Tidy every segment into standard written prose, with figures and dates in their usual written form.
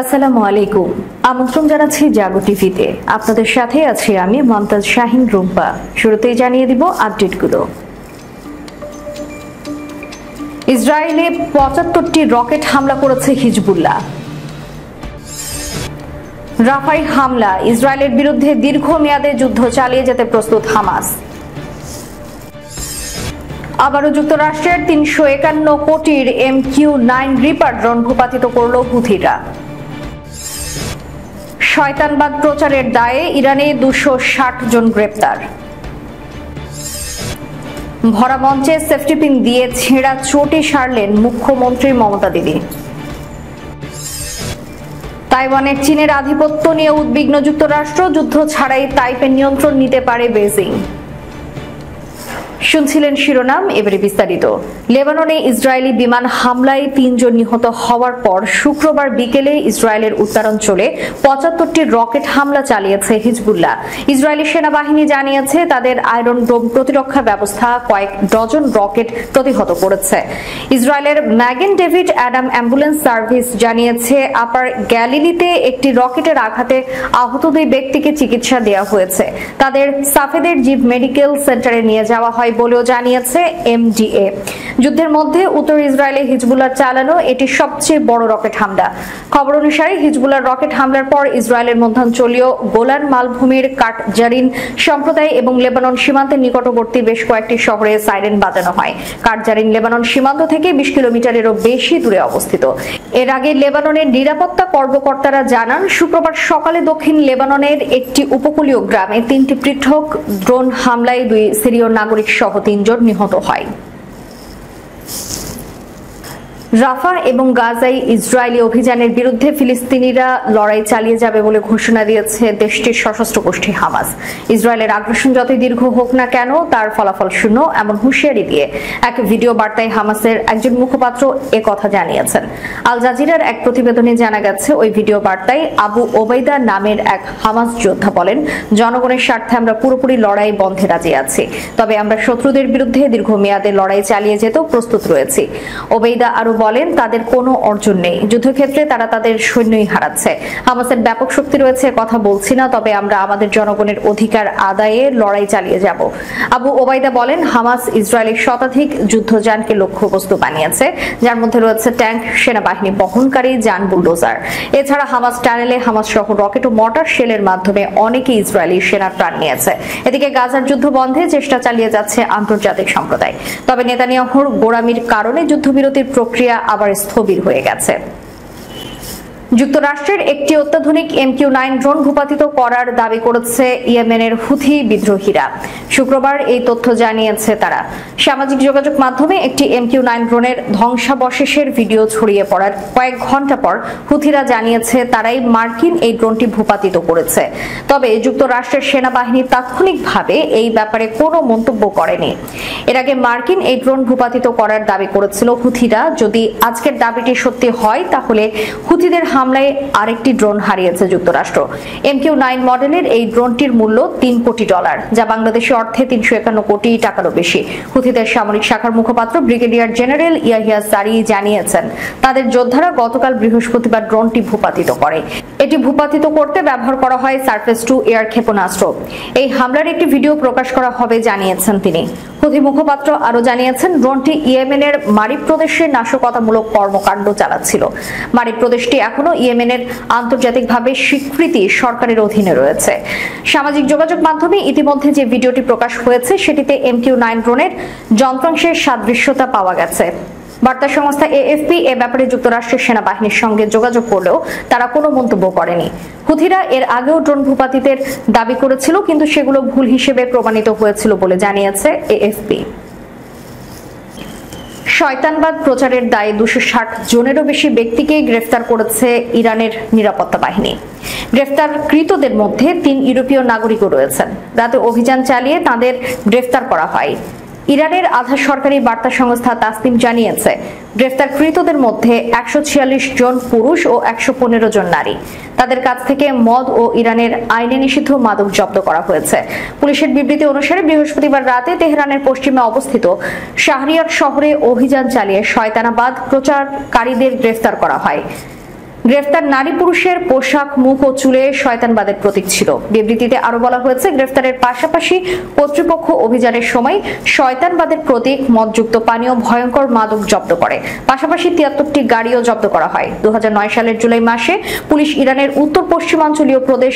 আসসালামু আলাইকুম। আমন্ত্রণ জানাচ্ছি জাগো টিভিতে। আপনাদের সাথে আছি আমি মমতাজ শাহিন রুম্পা। শুরুতেই জানিয়ে দিব আপডেটগুলো। ইসরায়েলে ৭৫টি রকেট হামলা করেছে হিজবুল্লাহ। রাফায় হামলা, ইসরায়েলের বিরুদ্ধে দীর্ঘমেয়াদে যুদ্ধ চালিয়ে যেতে প্রস্তুত হামাস। আবারও যুক্তরাষ্ট্রের ৩৫১ কোটির MQ-9 রিপার ড্রোন ভূপাতিত করল হুথিরা। শয়তানবাদ প্রচারের দায়ে ইরানে ২৬০ জন গ্রেপ্তার। ভরা মঞ্চে সেফটি পিন দিয়ে ছেঁড়া চটি সারলেন মুখ্যমন্ত্রী মমতা দিদি। তাইওয়ানের চীনের আধিপত্য নিয়ে উদ্বিগ্ন যুক্তরাষ্ট্র, যুদ্ধ ছাড়াই তাইপের নিয়ন্ত্রণ নিতে পারে বেজিং। শুনছিলেন শিরোনাম, এবারে বিস্তারিত। লেবাননে ইসরায়েলি বিমান হামলায় ৩ জন নিহত হওয়ার পর শুক্রবার বিকেলে ইসরায়েলের উত্তরাঞ্চলে ৭৫টি রকেট হামলা চালিয়েছে হিজবুল্লাহ। ইসরায়েলি সেনাবাহিনী জানিয়েছে তাদের আয়রন ডোম প্রতিরক্ষা ব্যবস্থা কয়েক ডজন রকেট প্রতিহত করেছে। ইসরায়েলের ম্যাগেন ডেভিড অ্যাডাম অ্যাম্বুলেন্স সার্ভিস জানিয়েছে আপার গ্যালিলিতে একটি রকেটের আঘাতে আহত ২ ব্যক্তিকে চিকিৎসা দেওয়া হয়েছে। তাদের সাফেদের জিভ মেডিকেল সেন্টারে নিয়ে যাওয়া হয় বলেও জানিয়েছে MDA। যুদ্ধের মধ্যে উত্তর ইসরায়েলে হিজবুল্লাহর চালানো এটি সবচেয়ে বড় রকেট হামলা। খবর অনুসারে হিজবুল্লাহর রকেট হামলার পর ইসরায়েলের মধ্যাঞ্চলীয় গোলান মালভূমির কাটজারিন সম্প্রদায় এবং লেবানন সীমান্তের নিকটবর্তী বেশ কয়েকটি শহরে সাইরেন বাজানো হয়। কাটজারিন লেবানন সীমান্ত থেকে ২০ কিলোমিটারেরও বেশি দূরে অবস্থিত। এর আগে লেবাননের নিরাপত্তা কর্মকর্তারা জানান শুক্রবার সকালে দক্ষিণ লেবাননের একটি উপকূলীয় গ্রামে ৩টি পৃথক ড্রোন হামলায় ২ সিরীয় নাগরিক সহ ৩ জন নিহত হয়। রাফা এবং গাজায় ইসরায়েলি অভিযানের বিরুদ্ধে ফিলিস্তিনিরা লড়াই চালিয়ে যাবে বলে ঘোষণা দিয়েছে দেশটির সশস্ত্র গোষ্ঠী হামাস। ইসরায়েলের আগ্রাসন যতই দীর্ঘ হোক না কেন তার ফলাফল শূন্য, এমন হুঁশিয়ারি দিয়ে এক ভিডিও বার্তায় হামাসের একজন মুখপাত্র কথা জানিয়েছেন। আল জাজিরার এক প্রতিবেদনে জানা গেছে, ওই ভিডিও বার্তায় আবু ওবাইদা নামের এক হামাস যোদ্ধা বলেন, জনগণের স্বার্থে আমরা পুরোপুরি লড়াই বন্ধে রাজি আছি, তবে আমরা শত্রুদের বিরুদ্ধে দীর্ঘমেয়াদে লড়াই চালিয়ে যেতেও প্রস্তুত রয়েছি। ওবাইদা আরো বলেন, তাদের কোনো অর্জন নেই, যুদ্ধক্ষেত্রে তারা তাদের সৈন্যই হারাচ্ছে। হামাসের ব্যাপক শক্তি রয়েছে কথা বলছি না, তবে আমরা আমাদের জনগণের অধিকার আদায়ে লড়াই চালিয়ে যাব। আবু ওবাইদা বলেন, হামাস ইসরায়েলের শতাধিক যুদ্ধযানকে লক্ষ্যবস্তু বানিয়েছে, যার মধ্যে রয়েছে ট্যাঙ্ক, সেনাবাহিনী বহনকারী যান, বুলডোজার। এছাড়া হামাস টানেলে হামাস সহ রকেট ও মর্টার শেলের মাধ্যমে অনেকে ইসরায়েলি সেনার প্রাণ নিয়েছে। এদিকে গাজার যুদ্ধ বন্ধে চেষ্টা চালিয়ে যাচ্ছে আন্তর্জাতিক সম্প্রদায়, তবে নেতানিয়াহুর গোঁড়ামির কারণে যুদ্ধবিরতির প্রক্রিয়া আবার স্থবির হয়ে গেছে। যুক্তরাষ্ট্রের একটি অত্যাধুনিক MQ-9 ড্রোন ভূপাতিত করার দাবি করেছে ইয়েমেনের হুথি বিদ্রোহীরা। শুক্রবার এই তথ্য জানিয়েছে তারা। সামাজিক যোগাযোগ মাধ্যমে একটি MQ-9 ড্রোনের ধ্বংসাবশেষের ভিডিও ছড়িয়ে পড়ার কয়েক ঘন্টা পর হুথিরা জানিয়েছে তারাই মার্কিন এই ড্রোনটি ভূপাতিত করেছে। তবে যুক্তরাষ্ট্রের সেনাবাহিনী তাৎক্ষণিকভাবে এই ব্যাপারে কোনো মন্তব্য করেনি। এর আগে মার্কিন এই ড্রোন ভূপাতিত করার দাবি করেছিল হুথিরা। যদি আজকের দাবিটি সত্যি হয়, তাহলে হুথিদের হামলায় আরেকটি ড্রোন হারিয়েছে যুক্তরাষ্ট্র। MQ-9 মডেলের এই ড্রোনটির মূল্য $৩ কোটি, যা বাংলাদেশি অর্থে ৩৫১ কোটি টাকারও বেশি। হুথিদের সামরিক শাখার মুখপাত্র ব্রিগেডিয়ার জেনারেল ইয়াহিয়া সারি জানিয়েছেন, তাদের যোদ্ধারা গতকাল বৃহস্পতিবার ড্রোনটি ভূপাতিত করে। এটি ভূপাতিত করতে ব্যবহার করা হয় সারফেস টু এয়ার ক্ষেপণাস্ত্র। এই হামলার একটি ভিডিও প্রকাশ করা হবে জানিয়েছেন তিনি। হুথি মুখপাত্র আরো জানিয়েছেন, ড্রোনটি ইয়েমেনের মারিব প্রদেশে নাশকতামূলক কর্মকাণ্ড চালাচ্ছিল। মারিব প্রদেশটি এখনো ইয়েমেনের আন্তর্জাতিকভাবে স্বীকৃতি সরকারের অধীনে রয়েছে। সামাজিক যোগাযোগ মাধ্যমে ইতিমধ্যে যে ভিডিওটি প্রকাশ হয়েছে সেটিতে MQ-9 ড্রোনের যন্ত্রাংশের সাদৃশ্যতা পাওয়া গেছে। বার্তা সংস্থা AFP এ ব্যাপারে যুক্তরাষ্ট্রের সেনাবাহিনীর সঙ্গে যোগাযোগ করলেও তারা কোনো মন্তব্য করেনি। হুথিরা এর আগেও ড্রোন ভূপাতিতের দাবি করেছিল, কিন্তু সেগুলো ভুল হিসেবে প্রমাণিত হয়েছিল বলে জানিয়েছে AFP। শয়তানবাদ প্রচারের দায়ে ২৬০ জনেরও বেশি ব্যক্তিকে গ্রেফতার করেছে ইরানের নিরাপত্তা বাহিনী। গ্রেফতারকৃতদের মধ্যে ৩ ইউরোপীয় নাগরিকও রয়েছেন। রাতে অভিযান চালিয়ে তাদের গ্রেফতার করা হয়। ইরানের আধা সরকারি বার্তা সংস্থা তাসনিম জানিয়েছে, গ্রেফতারকৃতদের মধ্যে ১৪৬ জন পুরুষ ও ১১৫ জন নারী। তাদের কাছ থেকে মদ ও ইরানের আইনে নিষিদ্ধ মাদক জব্দ করা হয়েছে। পুলিশের বিবৃতি অনুসারে বৃহস্পতিবার রাতে তেহরানের পশ্চিমে অবস্থিত শাহরিয়ার শহরে অভিযান চালিয়ে শয়তানাবাদ প্রচারকারীদের গ্রেফতার করা হয়। গ্রেফতার নারী পুরুষের পোশাক, মুখ ও চুলে শয়তানবাদের প্রতীক ছিল। বিবৃতিতে আরো বলা হয়েছে, গ্রেফতারের পাশাপাশি কর্তৃপক্ষ অভিযানের সময় শয়তানবাদের প্রতীক, মদযুক্ত পানীয়, ভয়ঙ্কর মাদক জব্দ করে। পাশাপাশি 73টি গাড়িও জব্দ করা হয়। 2009 সালের জুলাই মাসে পুলিশ ইরানের উত্তর পশ্চিমাঞ্চলীয় প্রদেশ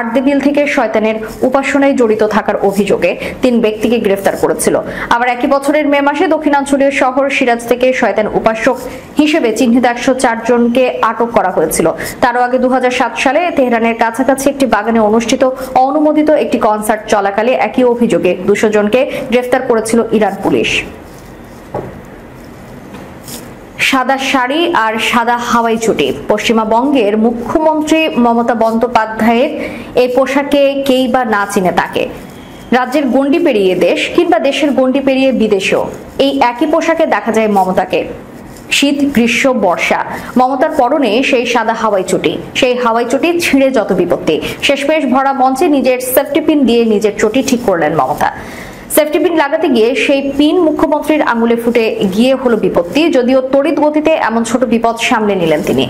আর্দেবিল থেকে শয়তানের উপাসনায় জড়িত থাকার অভিযোগে 3 ব্যক্তিকে গ্রেফতার করেছিল। আবার একই বছরের মে মাসে দক্ষিণাঞ্চলীয় শহর সিরাজ থেকে শয়তান উপাসক হিসেবে চিহ্নিত 104 জনকে আটক করা হয়েছিল। তারও আগে 2007 সালে তেহরানের কাছাকাছি একটি বাগানে অনুষ্ঠিত অনুমোদিত একটি কনসার্ট চলাকালে একই অভিযোগে 200 জনকে গ্রেফতার করেছিল ইরান পুলিশ। সাদা শাড়ি আর সাদা হাওয়াই চটি। পশ্চিমবঙ্গের মুখ্যমন্ত্রী মমতা বন্দ্যোপাধ্যায়ের এই পোশাকে কেই বা না চিনে তাকে। রাজ্যের গণ্ডি পেরিয়ে দেশ কিংবা দেশের গণ্ডি পেরিয়ে বিদেশেও এই একই পোশাকে দেখা যায় মমতাকে। শীত, গ্রীষ্ম, বর্ষা, মমতার পরনে সেই সাদা হাওয়াই চটি। সেই হাওয়াই চটি ছিঁড়ে যত বিপত্তি। শেষমেশ ভরা মঞ্চে নিজের সেফটি পিন দিয়ে নিজের চটি ঠিক করলেন মমতা। সেফটি পিন লাগাতে গিয়ে সেই পিন মুখ্যমন্ত্রীর আঙুলে ফুটে গিয়ে হলো বিপত্তি। যদিও তড়িৎ গতিতে এমন ছোট বিপদ সামলে নিলেন তিনি।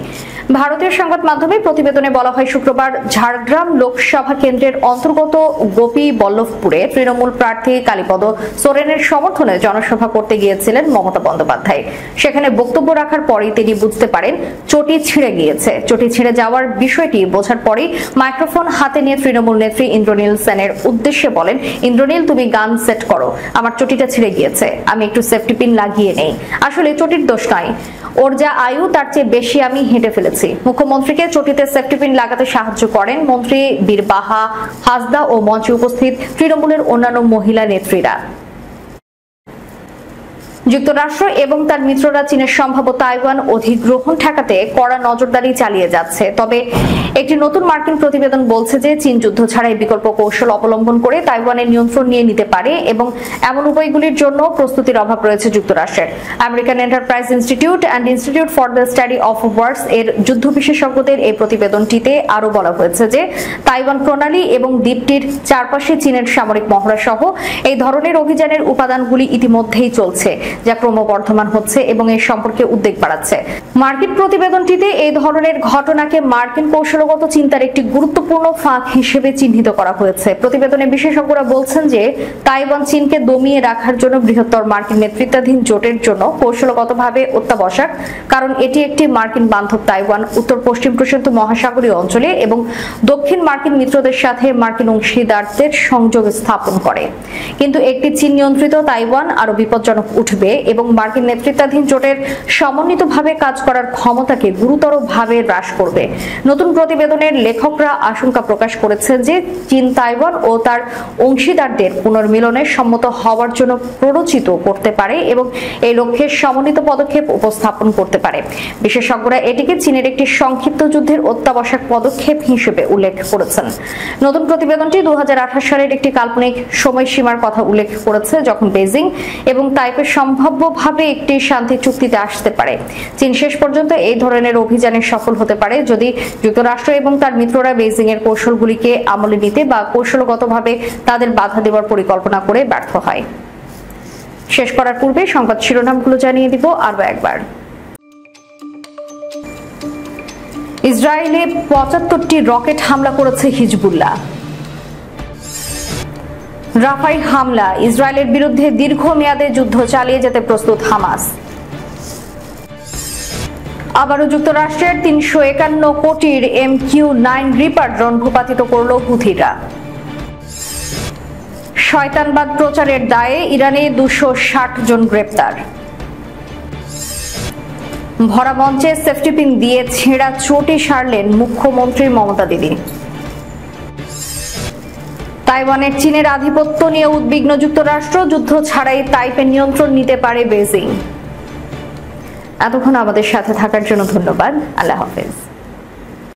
ভারতীয় সংবাদ মাধ্যমে প্রতিবেদনে বলা হয়, শুক্রবার ঝাড়গ্রাম লোকসভা কেন্দ্রের অন্তর্গত গোপী বল্লভপুরে তৃণমূল প্রার্থী কালীপদ সোরেনের সমর্থনে জনসভা করতে গিয়েছিলেন মমতা বন্দ্যোপাধ্যায়। সেখানে বক্তব্য রাখার পরেই তিনি বুঝতে পারেন চটি ছিঁড়ে গিয়েছে। চটি ছিঁড়ে যাওয়ার বিষয়টি বোঝার পরেই মাইক্রোফোন হাতে নিয়ে তৃণমূল নেত্রী ইন্দ্রনীল সেনের উদ্দেশ্যে বলেন, ইন্দ্রনীল, তুমি গান সেট করো, আমার চটিটা ছিঁড়ে গিয়েছে, আমি একটু সেফটি পিন লাগিয়ে নেই। আসলে চটির দোষ নয়, ওর যা আয়ু তার চেয়ে বেশি আমি হেঁটে ফেলেছি। মুখ্যমন্ত্রীকে চটিতে সেফটি পিন লাগাতে সাহায্য করেন মন্ত্রী বীরবাহা হাসদা ও মঞ্চে উপস্থিত তৃণমূলের অন্যান্য মহিলা নেত্রীরা। যুক্তরাষ্ট্র এবং তার মিত্ররা চীনের সম্ভাব্য তাইওয়ান অধিগ্রহণ ঠেকাতে কড়া নজরদারি চালিয়ে যাচ্ছে। তবে একটি নতুন মার্কিন প্রতিবেদন বলছে যে চীন যুদ্ধ ছাড়াই বিকল্প কৌশল অবলম্বন করে তাইওয়ানের নিয়ন্ত্রণ নিয়ে নিতে পারে এবং এমন উপায়গুলির জন্য প্রস্তুতির অভাব রয়েছে যুক্তরাষ্ট্রের। American Enterprise Institute and Institute for the Study of Wars এর যুদ্ধ বিশেষজ্ঞদের এই প্রতিবেদনটিতে আরো বলা হয়েছে যে তাইওয়ান প্রণালী এবং দ্বীপটির চারপাশে চীনের সামরিক মহড়া সহ এই ধরনের অভিযানের উপাদানগুলি ইতিমধ্যেই চলছে, যা ক্রমবর্ধমান হচ্ছে এবং এর সম্পর্কে উদ্বেগ বাড়াচ্ছে। মার্কিন প্রতিবেদনটিতে এই ধরনের ঘটনাকে মার্কিন কৌশলগত চিন্তার একটি গুরুত্বপূর্ণ ফাঁক হিসেবে চিহ্নিত করা হয়েছে। প্রতিবেদনে বিশেষজ্ঞরা বলছেন যে তাইওয়ান চীনকে দমিয়ে রাখার জন্য বৃহত্তর মার্কিন নেতৃত্বাধীন জোটের জন্য কৌশলগতভাবে অত্যাবশ্যক, কারণ এটি একটি মার্কিন বান্ধব তাইওয়ান উত্তর পশ্চিম প্রশান্ত মহাসাগরীয় অঞ্চলে এবং দক্ষিণ মার্কিন মিত্রদের সাথে মার্কিন অংশীদারদের সংযোগ স্থাপন করে। কিন্তু একটি চীন নিয়ন্ত্রিত তাইওয়ান আরো বিপজ্জনক উঠবে এবং মার্কিন নেতৃত্বাধীন জোটের সমন্বিতভাবে কাজ করার ক্ষমতাকে গুরুতরভাবে হ্রাস করবে। নতুন প্রতিবেদনের লেখকরা আশঙ্কা প্রকাশ করেছেন যে চীন তাইওয়ান ও তার অংশীদারদের পুনর্মিলনে সম্মত হওয়ার জন্য প্ররোচিত করতে পারে এবং এই লক্ষ্যে সমন্বিত পদক্ষেপ উপস্থাপন করতে পারে। বিশেষজ্ঞরা এটিকে চীনের একটি সংক্ষিপ্ত যুদ্ধের অত্যাবশ্যক পদক্ষেপ হিসেবে উল্লেখ করেছেন। নতুন প্রতিবেদনটি 2028 সালের একটি কাল্পনিক সময়সীমার কথা উল্লেখ করেছে যখন বেজিং এবং তাইপে সম্ভাব্যভাবে একটি শান্তি চুক্তিতে আসতে পারে। চীন শেষ পর্যন্ত এই ধরনের অভিযানে সফল হতে পারে যদি যুক্তরাষ্ট্র এবং তার মিত্ররা বেজিং এর কৌশলগুলিকে আমলে নিতে বা কৌশলগতভাবে তাদের বাধা দেওয়ার পরিকল্পনা করে ব্যর্থ হয়। শেষ করার পূর্বে সংবাদ শিরোনামগুলো জানিয়ে দিব আরো একবার। ইসরায়েলে 75টি রকেট হামলা করেছে হিজবুল্লাহ। রাফায় হামলা, ইসরায়েলের বিরুদ্ধে দীর্ঘমেয়াদে যুদ্ধ চালিয়ে যেতে প্রস্তুত হামাস। আবারও যুক্তরাষ্ট্রের 351 কোটির MQ-9 রিপার ড্রোন ভূপাতিত করল হুথিরা। শয়তানবাদ প্রচারের দায়ে ইরানে 260 জন গ্রেপ্তার। ভরা মঞ্চে সেফটি পিন দিয়ে ছেঁড়া চটি সারলেন মুখ্যমন্ত্রী মমতা দিদি। তাইওয়ানের চীনের আধিপত্য নিয়ে উদ্বিগ্ন যুক্তরাষ্ট্র, যুদ্ধ ছাড়াই তাইপে নিয়ন্ত্রণ নিতে পারে বেজিং। এতক্ষণ আমাদের সাথে থাকার জন্য ধন্যবাদ। আল্লাহ হাফেজ।